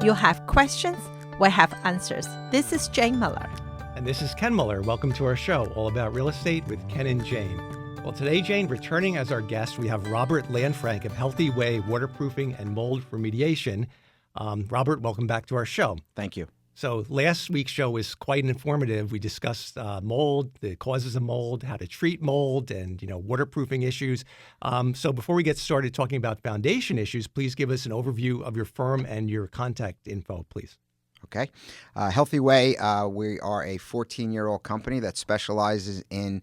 You have questions, we have answers. This is Jane Miller. And this is Ken Muller. Welcome to our show, all about real estate with Ken and Jane. Well, today, Jane, returning as our guest, we have Robert Lanfrank of Healthy Way Waterproofing and Mold Remediation. Robert, welcome back to our show. Thank you. So last week's show was quite informative. We discussed mold, the causes of mold, how to treat mold, and waterproofing issues. So before we get started talking about foundation issues, please give us an overview of your firm and your contact info, please. Okay. Healthy Way, we are a 14-year-old company that specializes in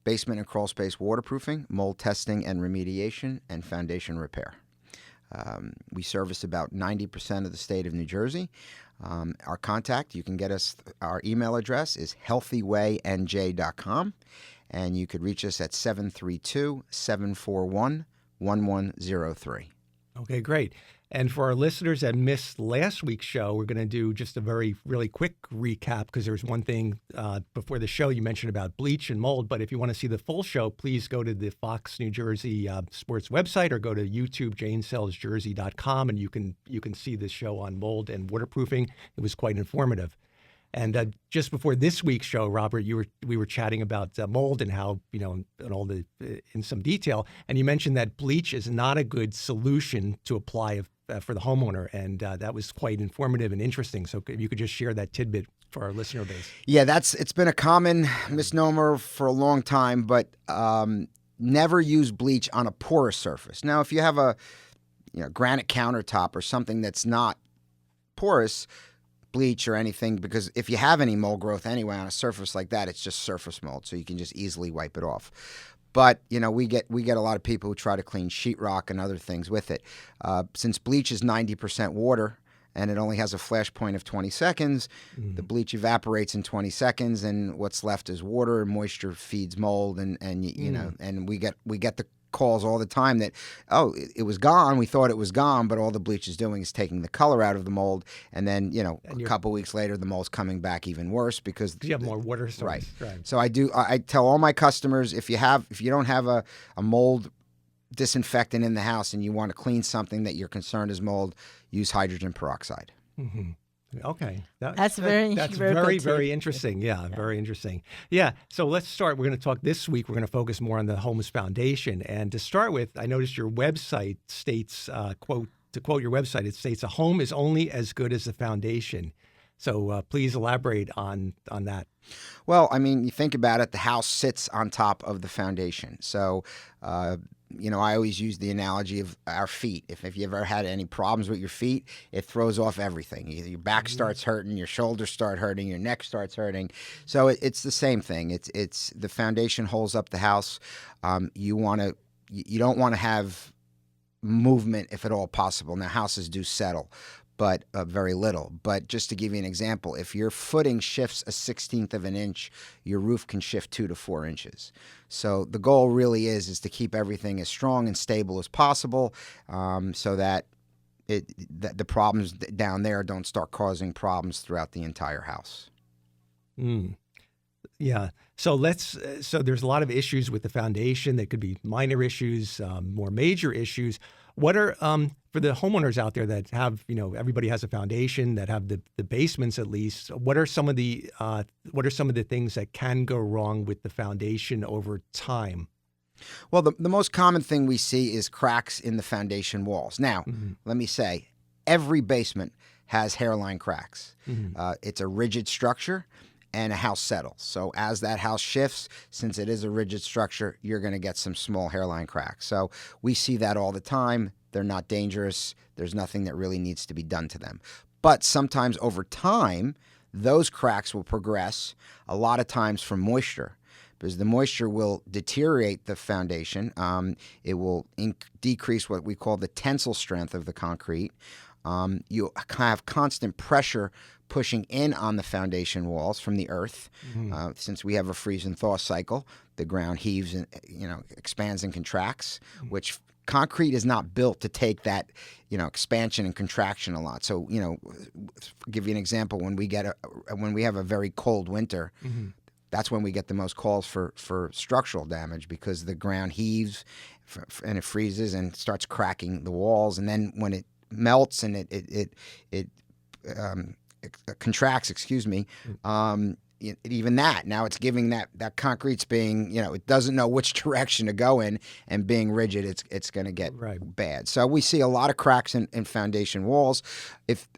basement and crawl space waterproofing, mold testing and remediation, and foundation repair. We service about 90% of the state of New Jersey. Our contact, you can get us, our email address is healthywaynj.com, and you could reach us at 732-741-1103. Okay, great. And for our listeners that missed last week's show, we're going to do just a really quick recap because there's one thing before the show you mentioned about bleach and mold. But if you want to see the full show, please go to the Fox New Jersey Sports website or go to YouTube, janesellsjersey.com, and you can see the show on mold and waterproofing. It was quite informative. And just before this week's show, Robert, we were chatting about mold and how, and all the in some detail. And you mentioned that bleach is not a good solution to apply for the homeowner. And that was quite informative and interesting. So if you could just share that tidbit for our listener base. Yeah, it's been a common misnomer for a long time, but never use bleach on a porous surface. Now, if you have a granite countertop or something that's not porous, bleach or anything, because if you have any mold growth anyway on a surface like that, it's just surface mold, so you can just easily wipe it off. But we get a lot of people who try to clean sheetrock and other things with it. Since bleach is 90% water and it only has a flash point of 20 seconds, the bleach evaporates in 20 seconds, and what's left is water, and moisture feeds mold, and we get the calls all the time that, it was gone. We thought it was gone, but all the bleach is doing is taking the color out of the mold. And then, a couple weeks later, the mold's coming back even worse because you have more water source. Right. So I tell all my customers, if you don't have a mold disinfectant in the house and you want to clean something that you're concerned is mold, use hydrogen peroxide. Mm-hmm. Okay. That's very interesting. Yeah, very interesting. Yeah. So let's start. We're going to talk this week. We're going to focus more on the home's foundation. And to start with, I noticed your website states, to quote your website, it states, a home is only as good as the foundation. So please elaborate on that. Well, you think about it, the house sits on top of the foundation. So, I always use the analogy of our feet. If you ever had any problems with your feet, it throws off everything. Your back starts hurting, your shoulders start hurting, your neck starts hurting. So it's the same thing. It's the foundation holds up the house. You don't want to have movement if at all possible. Now, houses do settle, but very little. But just to give you an example, if your footing shifts a 1/16 of an inch, your roof can shift 2 to 4 inches. So the goal really is to keep everything as strong and stable as possible, so that the problems down there don't start causing problems throughout the entire house. Yeah. So there's a lot of issues with the foundation. They could be minor issues, more major issues. What are for the homeowners out there that have, everybody has a foundation, that have the basements at least? What are some of the things that can go wrong with the foundation over time? Well, the most common thing we see is cracks in the foundation walls. Now, let me say, every basement has hairline cracks. It's a rigid structure, and a house settles. So as that house shifts, since it is a rigid structure, you're going to get some small hairline cracks. So we see that all the time. They're not dangerous. There's nothing that really needs to be done to them. But sometimes over time, those cracks will progress, a lot of times from moisture, because the moisture will deteriorate the foundation. It will decrease what we call the tensile strength of the concrete. You have constant pressure pushing in on the foundation walls from the earth. Since we have a freeze and thaw cycle, the ground heaves and expands and contracts, which concrete is not built to take that expansion and contraction a lot. So give you an example, when we have a very cold winter, that's when we get the most calls for structural damage, because the ground heaves and it freezes and starts cracking the walls. And then when melts and it contracts. Excuse me. Even that now it's giving that concrete's being, it doesn't know which direction to go in, and being rigid, it's going to get bad. So we see a lot of cracks in foundation walls. If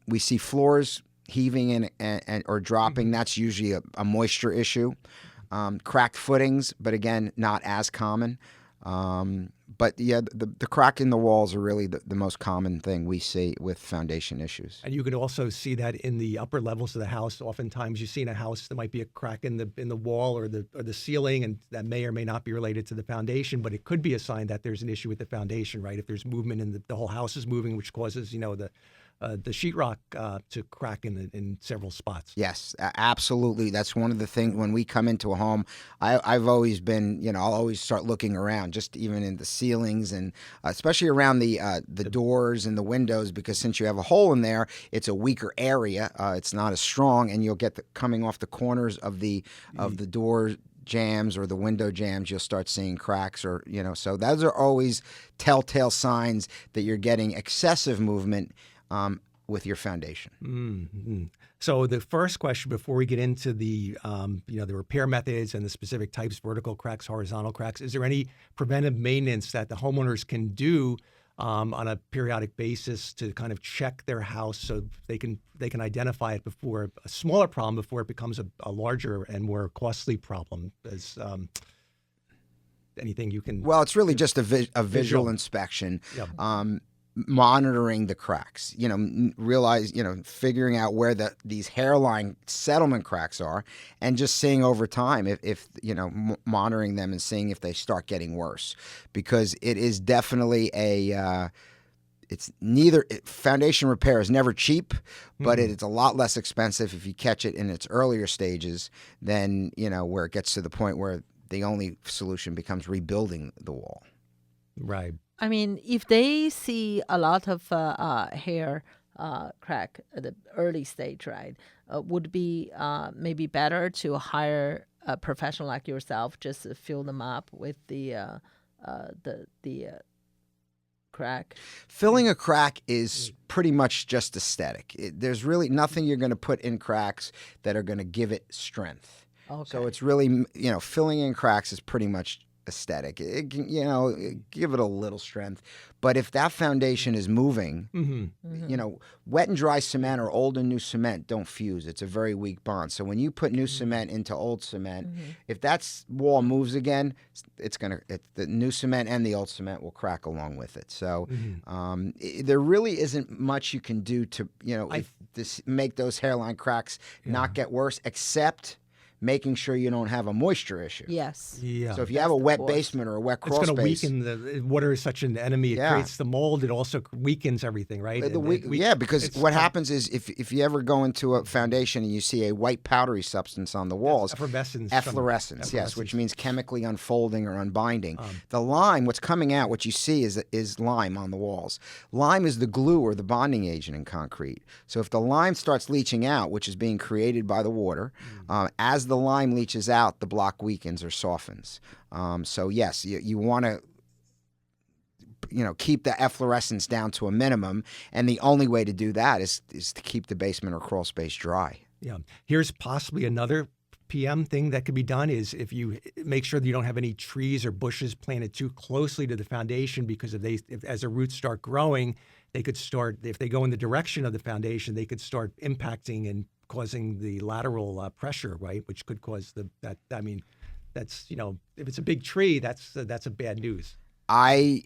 we see floors heaving and or dropping, that's usually a moisture issue. Cracked footings, but again, not as common. But yeah, the crack in the walls are really the most common thing we see with foundation issues. And you can also see that in the upper levels of the house. Oftentimes, you see in a house there might be a crack in the wall or the ceiling, and that may or may not be related to the foundation, but it could be a sign that there's an issue with the foundation, right? If there's movement and the whole house is moving, which causes the sheetrock to crack in several spots. Yes, absolutely. That's one of the things when we come into a home. I've always been, I'll always start looking around, just even in the ceilings and especially around the doors and the windows, because since you have a hole in there, it's a weaker area. It's not as strong, and you'll get coming off the corners of the door jams or the window jams, you'll start seeing cracks, or so those are always telltale signs that you're getting excessive movement with your foundation. Mm-hmm. So the first question before we get into the the repair methods and the specific types, vertical cracks, horizontal cracks, is there any preventive maintenance that the homeowners can do on a periodic basis to kind of check their house so they can identify it before a smaller problem, before it becomes a larger and more costly problem? As anything you can? Well, it's really just a visual inspection. Yep. Monitoring the cracks, figuring out where these hairline settlement cracks are, and just seeing over time if monitoring them and seeing if they start getting worse, because it is definitely foundation repair is never cheap, but it's a lot less expensive if you catch it in its earlier stages than, where it gets to the point where the only solution becomes rebuilding the wall. Right. I mean, if they see a lot of hair crack at the early stage, right, would be maybe better to hire a professional like yourself, just to fill them up with the crack. Filling a crack is pretty much just aesthetic. There's really nothing you're going to put in cracks that are going to give it strength. Okay. So it's really, filling in cracks is pretty much aesthetic. It can, give it a little strength. But if that foundation is moving, wet and dry cement or old and new cement don't fuse. It's a very weak bond. So when you put new cement into old cement, if that wall moves again, the new cement and the old cement will crack along with it. So there really isn't much you can do to, make those hairline cracks not get worse, except making sure you don't have a moisture issue. Yes. Yeah. So if you have a wet basement or a wet crawl space, it's going to weaken the water is such an enemy. It creates the mold. It also weakens everything, right? Because what happens is if you ever go into a foundation and you see a white powdery substance on the walls, efflorescence, yes, which means chemically unfolding or unbinding. The lime, what's coming out, what you see is lime on the walls. Lime is the glue or the bonding agent in concrete. So if the lime starts leaching out, which is being created by the water, as the lime leaches out, the block weakens or softens. So yes, you want to keep the efflorescence down to a minimum, and the only way to do that is to keep the basement or crawl space dry. Yeah. Here's possibly another PM thing that could be done is if you make sure that you don't have any trees or bushes planted too closely to the foundation, because if as the roots start growing, they could start, if they go in the direction of the foundation, they could start impacting and causing the lateral pressure, right, which could cause that's if it's a big tree, that's a bad news. I'll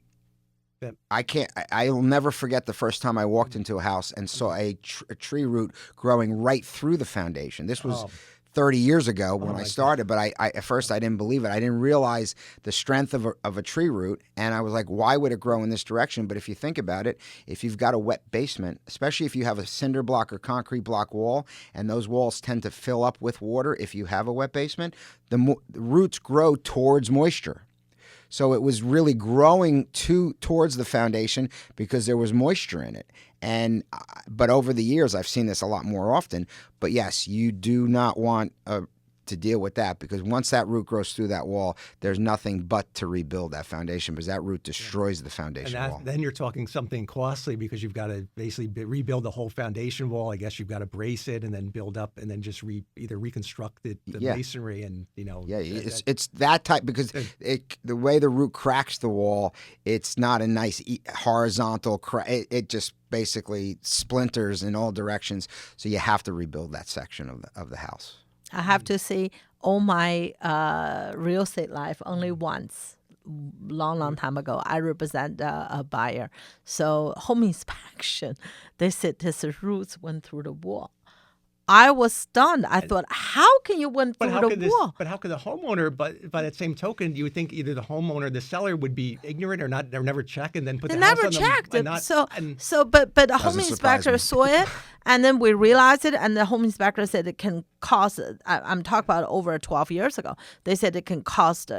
never forget the first time I walked into a house and saw a tree root growing right through the foundation. This was 30 years ago when I started, but I at first I didn't believe it. I didn't realize the strength of a tree root, and I was like, why would it grow in this direction? But if you think about it, if you've got a wet basement, especially if you have a cinder block or concrete block wall, and those walls tend to fill up with water if you have a wet basement, the roots grow towards moisture. So it was really growing towards the foundation because there was moisture in it. But over the years, I've seen this a lot more often. But yes, you do not want to to deal with that, because once that root grows through that wall, there's nothing but to rebuild that foundation, because that root destroys the foundation wall. Then you're talking something costly, because you've got to basically rebuild the whole foundation wall. I guess you've got to brace it and then build up and then just either reconstruct the masonry and, it's that type, because the way the root cracks the wall, it's not a nice horizontal crack. It just basically splinters in all directions. So you have to rebuild that section of the house. I have to say, all my real estate life, only once, long time ago, I represent a buyer. So home inspection, they said this roots went through the wall. I was stunned. I thought, how can you went through the wall? But how could the homeowner? But by that same token, you would think either the homeowner or the seller would be ignorant or never check and then put they the house never on checked them. But the home inspector saw it, and then we realized it, and the home inspector said it can cost. I'm talking about over 12 years ago. They said it can cost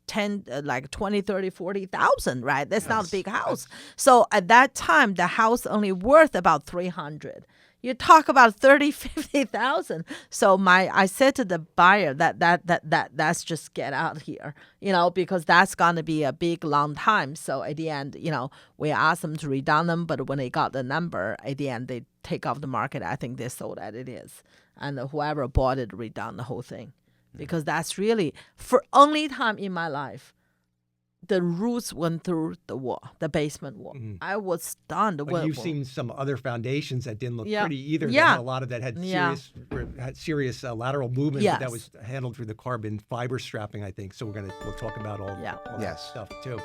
10, like 20, 30, 40,000, right? That's not a big house. So at that time, the house only worth about 300. You talk about 30, 50,000. So I said to the buyer that's just get out here, because that's going to be a big, long time. So at the end, we asked them to redone them, but when they got the number, at the end, they take off the market. I think they sold as it is. And whoever bought it redone the whole thing. Because that's really, for only time in my life, the roots went through the wall, the basement wall. Mm-hmm. I was stunned. But you've seen some other foundations that didn't look pretty either. Yeah. That had a lot of that had serious lateral movement, but that was handled through the carbon fiber strapping, I think. So we'll talk about all that stuff too.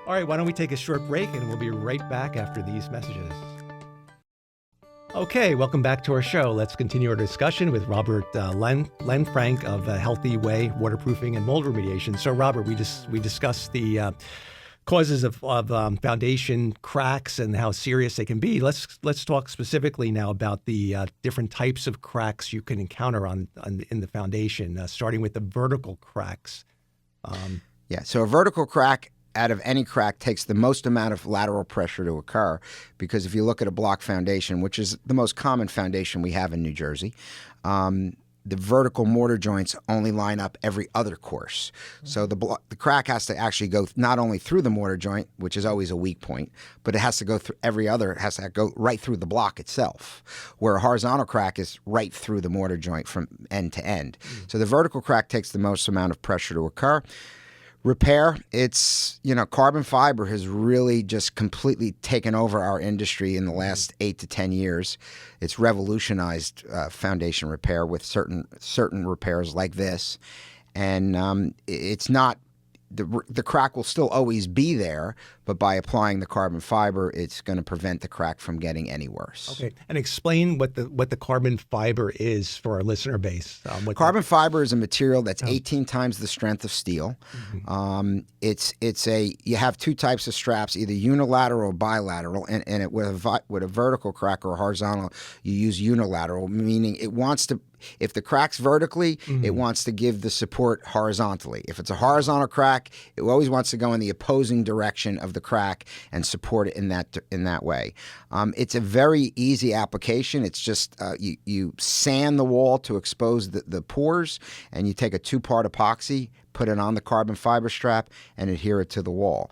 All right, why don't we take a short break, and we'll be right back after these messages. Okay, welcome back to our show. Let's continue our discussion with Robert Lanfrank of Healthy Way Waterproofing and Mold Remediation. So, Robert, we discussed the causes of foundation cracks and how serious they can be. Let's talk specifically now about the different types of cracks you can encounter in the foundation, starting with the vertical cracks. So a vertical crack out of any crack takes the most amount of lateral pressure to occur, because if you look at a block foundation, which is the most common foundation we have in New Jersey, the vertical mortar joints only line up every other course. Mm-hmm. So the crack has to actually go not only through the mortar joint, which is always a weak point, but it has to go through it has to go right through the block itself, where a horizontal crack is right through the mortar joint from end to end. Mm-hmm. So the vertical crack takes the most amount of pressure to occur. Repair, it's, carbon fiber has really just completely taken over our industry in the last 8 to 10 years. It's revolutionized foundation repair with certain repairs like this. And it's not, the crack will still always be there, but by applying the carbon fiber, it's going to prevent the crack from getting any worse. Okay, and explain what the carbon fiber is for our listener base. Carbon fiber is a material that's 18 times the strength of steel. Mm-hmm. You have two types of straps, either unilateral or bilateral, and with a vertical crack or a horizontal, you use unilateral, meaning it wants to. If the crack's vertically, it wants to give the support horizontally. If it's a horizontal crack, it always wants to go in the opposing direction of the crack and support it in that way. It's a very easy application. It's just you sand the wall to expose the pores, and you take a 2-part epoxy, put it on the carbon fiber strap, and adhere it to the wall.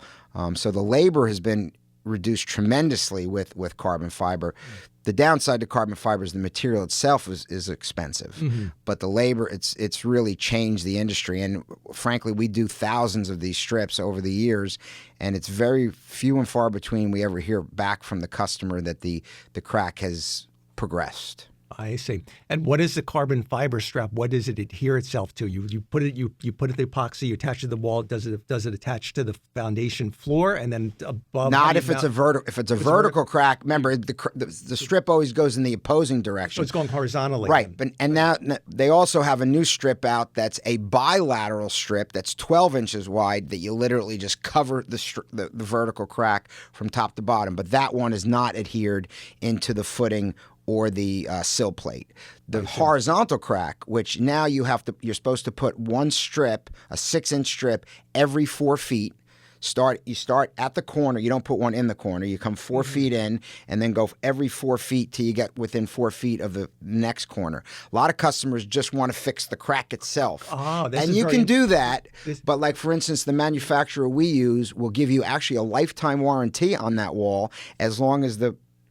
So the labor has been reduced tremendously with carbon fiber. The downside to carbon fiber is the material itself is expensive, but the labor, it's really changed the industry. And frankly, we do thousands of these strips over the years, and it's very few and far between we ever hear back from the customer that the crack has progressed. I see. And what is the carbon fiber strap? What does it adhere itself to? You put it the epoxy, you attach it to the wall. Does it attach to the foundation floor and then above? Not if it's a vertical. If it's a vertical crack, remember the strip always goes in the opposing direction. So it's going horizontally. Right. And now they also have a new strip out that's a bilateral strip that's 12 inches wide that you literally just cover the vertical crack from top to bottom. But that one is not adhered into the footing or the sill plate. The horizontal crack, which now you're supposed to put one strip, a 6-inch strip, every 4 feet. You start at the corner. You don't put one in the corner. You come 4 feet in and then go every 4 feet till you get within 4 feet of the next corner. A lot of customers just want to fix the crack itself. Oh, this and is you very can do that, but like for instance, the manufacturer we use will give you actually a lifetime warranty on that wall as long as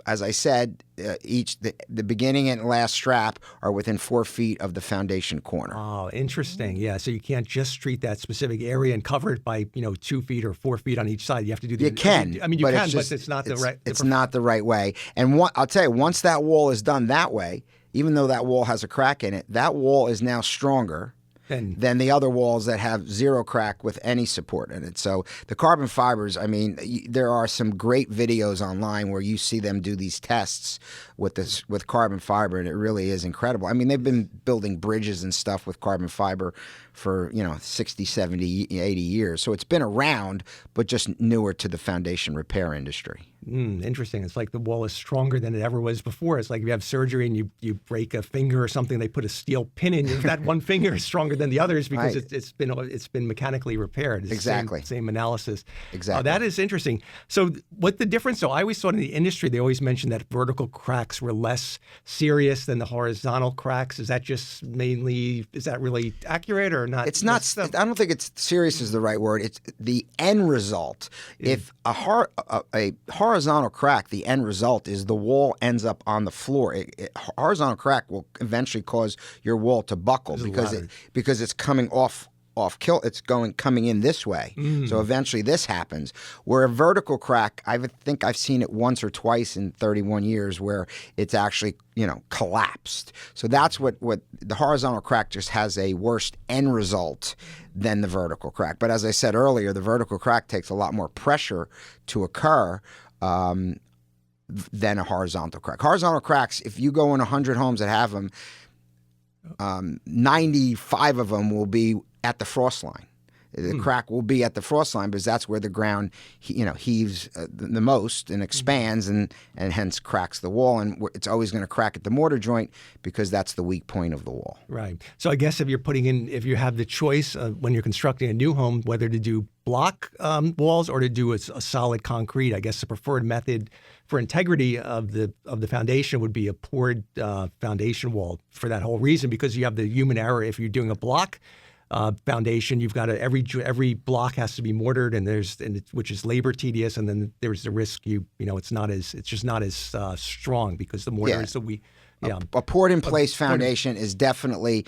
as I said, the beginning and last strap are within 4 feet of the foundation corner. Oh, interesting. Yeah, so you can't just treat that specific area and cover it by 2 feet or 4 feet on each side. You have to do the. You can. I mean, you can, but it's not the right. It's not the right way. And I'll tell you, once that wall is done that way, even though that wall has a crack in it, that wall is now stronger than the other walls that have zero crack with any support in it. So the carbon fibers, I mean, there are some great videos online where you see them do these tests with carbon fiber, and it really is incredible. I mean, they've been building bridges and stuff with carbon fiber for 60, 70, 80 years. So it's been around, but just newer to the foundation repair industry. Interesting. It's like the wall is stronger than it ever was before. It's like if you have surgery and you break a finger or something, they put a steel pin in. That one finger is stronger than the others because right. it's been mechanically repaired. It's exactly. Same analysis. Exactly. That is interesting. So what the difference? So I always thought in the industry they always mentioned that vertical cracks were less serious than the horizontal cracks. Is that really accurate or not? It's not. I don't think it's serious is the right word. It's the end result. If a horizontal crack, the end result is the wall ends up on the floor. Horizontal crack will eventually cause your wall to buckle because it's coming off kilt. It's coming in this way. So eventually this happens. Where a vertical crack, I think I've seen it once or twice in 31 years where it's actually collapsed. So that's what the horizontal crack just has a worse end result than the vertical crack. But as I said earlier, the vertical crack takes a lot more pressure to occur than a horizontal crack. Horizontal cracks, if you go in 100 homes that have them, 95 of them will be at the frost line. The crack will be at the frost line because that's where the ground heaves the most and expands and hence cracks the wall. And it's always going to crack at the mortar joint because that's the weak point of the wall. Right. So I guess if you have the choice when you're constructing a new home, whether to do block walls or to do a solid concrete, I guess the preferred method for integrity of the foundation would be a poured foundation wall for that whole reason, because you have the human error. If you're doing a block foundation, you've got every block has to be mortared, which is labor tedious, and then there's the risk it's just not as strong because the mortar is so weak. Yeah. A poured-in-place foundation is definitely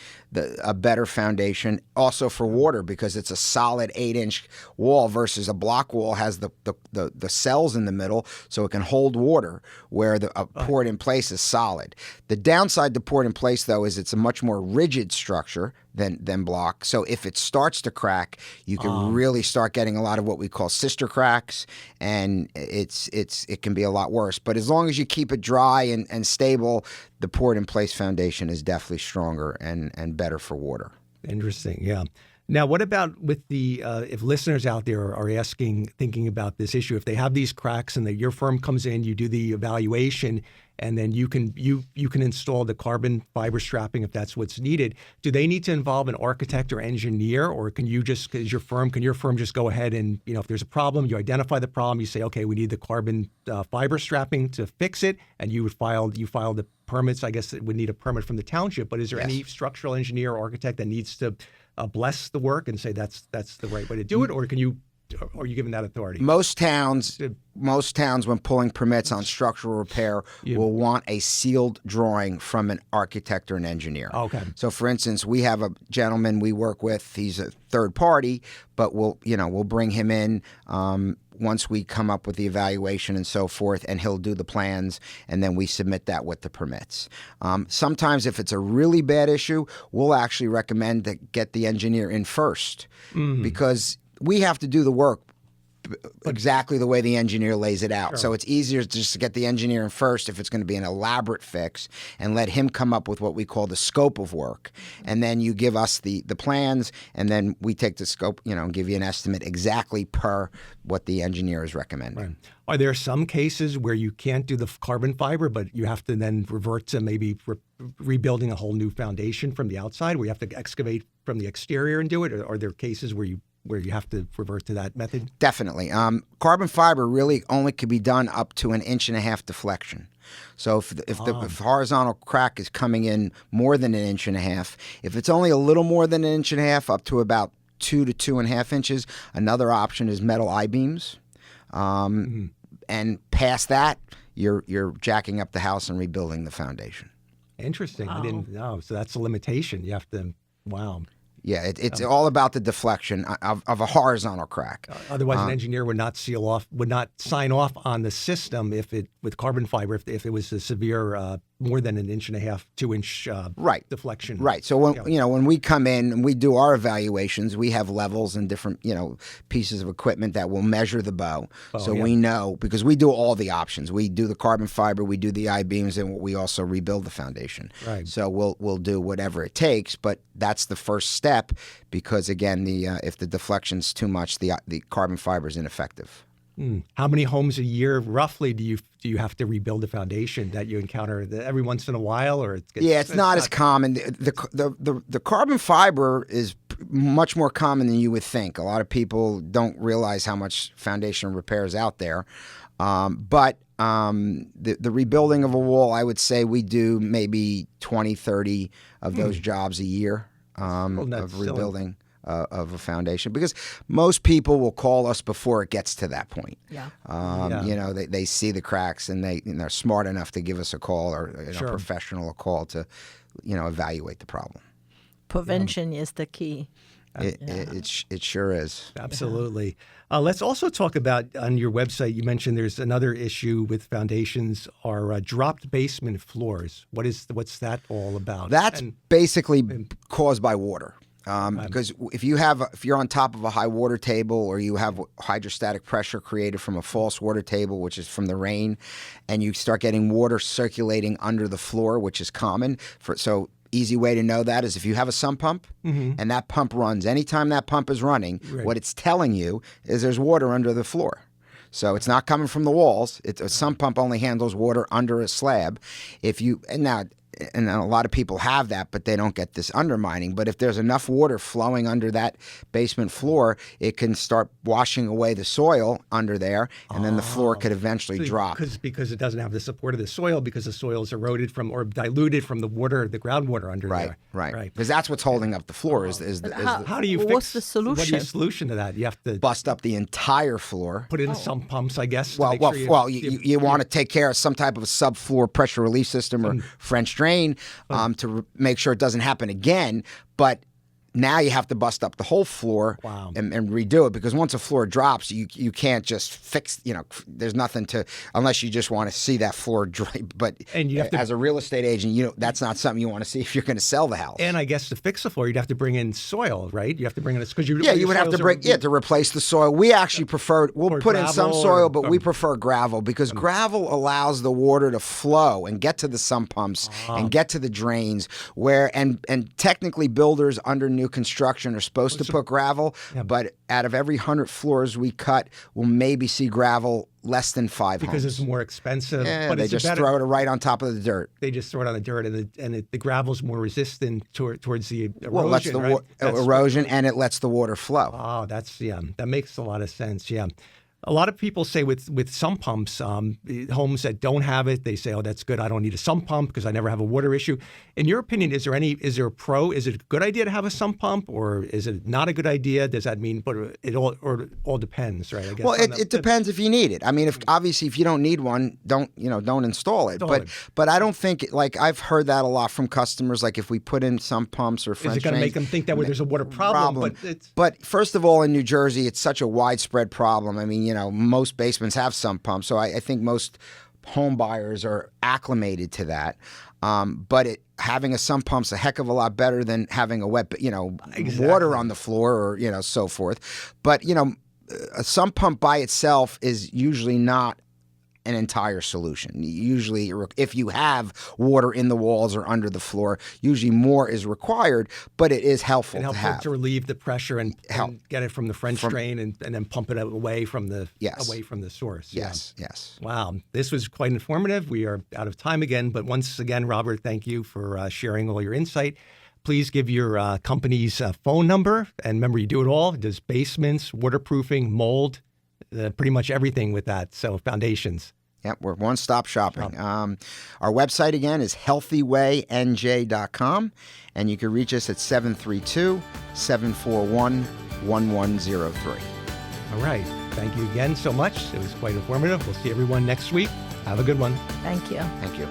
a better foundation. Also for water, because it's a solid 8-inch wall versus a block wall has the cells in the middle, so it can hold water. Where a poured-in-place is solid. The downside to poured-in-place, though, is it's a much more rigid structure than block. So if it starts to crack, you can really start getting a lot of what we call sister cracks, and it can be a lot worse. But as long as you keep it dry and stable, the poured-in-place foundation is definitely stronger and better for water. Interesting, yeah. Now, what about with the if listeners out there are thinking about this issue, if they have these cracks and your firm comes in, you do the evaluation, and then you can install the carbon fiber strapping if that's what's needed. Do they need to involve an architect or engineer, or can your firm just go ahead and if there's a problem, you identify the problem, you say, okay, we need the carbon fiber strapping to fix it, and you file the permits. I guess it would need a permit from the township, but is there any structural engineer or architect that needs to bless the work and say that's the right way to do it, or are you given that authority? Most towns, when pulling permits on structural repair, will want a sealed drawing from an architect or an engineer. Okay. So, for instance, we have a gentleman we work with. He's a third party, but we'll bring him in once we come up with the evaluation and so forth, and he'll do the plans, and then we submit that with the permits. Sometimes, if it's a really bad issue, we'll actually recommend to get the engineer in first, because we have to do the work exactly the way the engineer lays it out. Sure. So it's easier just to get the engineer in first if it's going to be an elaborate fix, and let him come up with what we call the scope of work. And then you give us the plans, and then we take the scope, and give you an estimate exactly per what the engineer is recommending. Right. Are there some cases where you can't do the carbon fiber, but you have to then revert to maybe rebuilding a whole new foundation from the outside, where you have to excavate from the exterior and do it? Or are there cases where you where you have to revert to that method? Definitely. Carbon fiber really only could be done up to 1.5 inch deflection. So if horizontal crack is coming in more than 1.5 inches, if it's only a little more than 1.5 inches, up to about 2 to 2.5 inches, another option is metal I-beams. And past that, you're jacking up the house and rebuilding the foundation. Interesting. I didn't know. So that's a limitation. You have to, wow. Yeah, it's all about the deflection of a horizontal crack. Otherwise, an engineer would not sign off on the system with carbon fiber if it was a severe more than 1.5 inch, 2 inch deflection. Right. So when we come in and we do our evaluations, we have levels and different pieces of equipment that will measure the bow. We know, because we do all the options. We do the carbon fiber, we do the I-beams, and we also rebuild the foundation. Right. So we'll do whatever it takes, but that's the first step, because again, if the deflection's too much, the carbon fiber is ineffective. How many homes a year, roughly, do you have to rebuild a foundation that you encounter every once in a while, or it's not as common. The carbon fiber is much more common than you would think. A lot of people don't realize how much foundation repairs out there, but the rebuilding of a wall, I would say we do maybe 20, 30 of those jobs a year of rebuilding. Of a foundation, because most people will call us before it gets to that point. They see the cracks and they're smart enough to give us a call, or professional a call to evaluate the problem. Prevention is the key. It sure is. Absolutely. Let's also talk about, on your website, you mentioned there's another issue with foundations are dropped basement floors. What's that all about? That's basically caused by water. Because if you're on top of a high water table, or you have hydrostatic pressure created from a false water table, which is from the rain, and you start getting water circulating under the floor, which is common. So easy way to know that is if you have a sump pump and that pump runs, anytime that pump is running, what it's telling you is there's water under the floor. So it's not coming from the walls. A sump pump only handles water under a slab. And a lot of people have that, but they don't get this undermining. But if there's enough water flowing under that basement floor, it can start washing away the soil under there, and then the floor could eventually drop. Because it doesn't have the support of the soil, because the soil is eroded from or diluted from the water, the groundwater under there. Right. Because that's what's holding up the floor. How do you fix? What's the solution? What's the solution to that? You have to bust up the entire floor. Put in sump pumps, I guess. You want to take care of some type of a subfloor pressure relief system or French drain to make sure it doesn't happen again. But now you have to bust up the whole floor and redo it, because once a floor drops, you can't just fix, there's nothing to, unless you just want to see that floor drape. But as a real estate agent, that's not something you want to see if you're going to sell the house. And I guess to fix the floor, you'd have to bring in soil, right? You have to bring in this, because you would have to to replace the soil. We actually we'll put in some soil, but we prefer gravel, because gravel allows the water to flow and get to the sump pumps and get to the drains, and technically builders under new construction are supposed to put gravel, but out of every 100 floors we cut, we'll maybe see gravel less than 5 because homes. it's more expensive. Yeah, but they just throw it right on top of the dirt. They just throw it on the dirt, and the gravel's more resistant towards the erosion. Well, it lets the erosion, and it lets the water flow. Oh, that makes a lot of sense. Yeah. A lot of people say with sump pumps, homes that don't have it, they say, "Oh, that's good. I don't need a sump pump because I never have a water issue." In your opinion, is there a pro? Is it a good idea to have a sump pump, or is it not a good idea? Does that mean? But it all depends, right? I guess. Well, it depends if you need it. I mean, if you don't need one, don't install it. But I don't think, like, I've heard that a lot from customers. Like, if we put in sump pumps or French drains, is it going to make them think that there's a water problem? But first of all, in New Jersey, it's such a widespread problem. I mean, most basements have sump pumps, so I think most home buyers are acclimated to that. But having a sump pump's a heck of a lot better than having a wet, water on the floor or so forth. But a sump pump by itself is usually not an entire solution. Usually, if you have water in the walls or under the floor, usually more is required, but it is helpful to have. To relieve the pressure and get it from the French drain and then pump it away from the source. Yes. Wow. This was quite informative. We are out of time again, but once again, Robert, thank you for sharing all your insight. please give your company's phone number. And remember, you do it all. It does basements, waterproofing, mold, pretty much everything with that. So foundations. Yep, we're one-stop shopping. Our website, again, is healthywaynj.com, and you can reach us at 732-741-1103. All right. Thank you again so much. It was quite informative. We'll see everyone next week. Have a good one. Thank you. Thank you.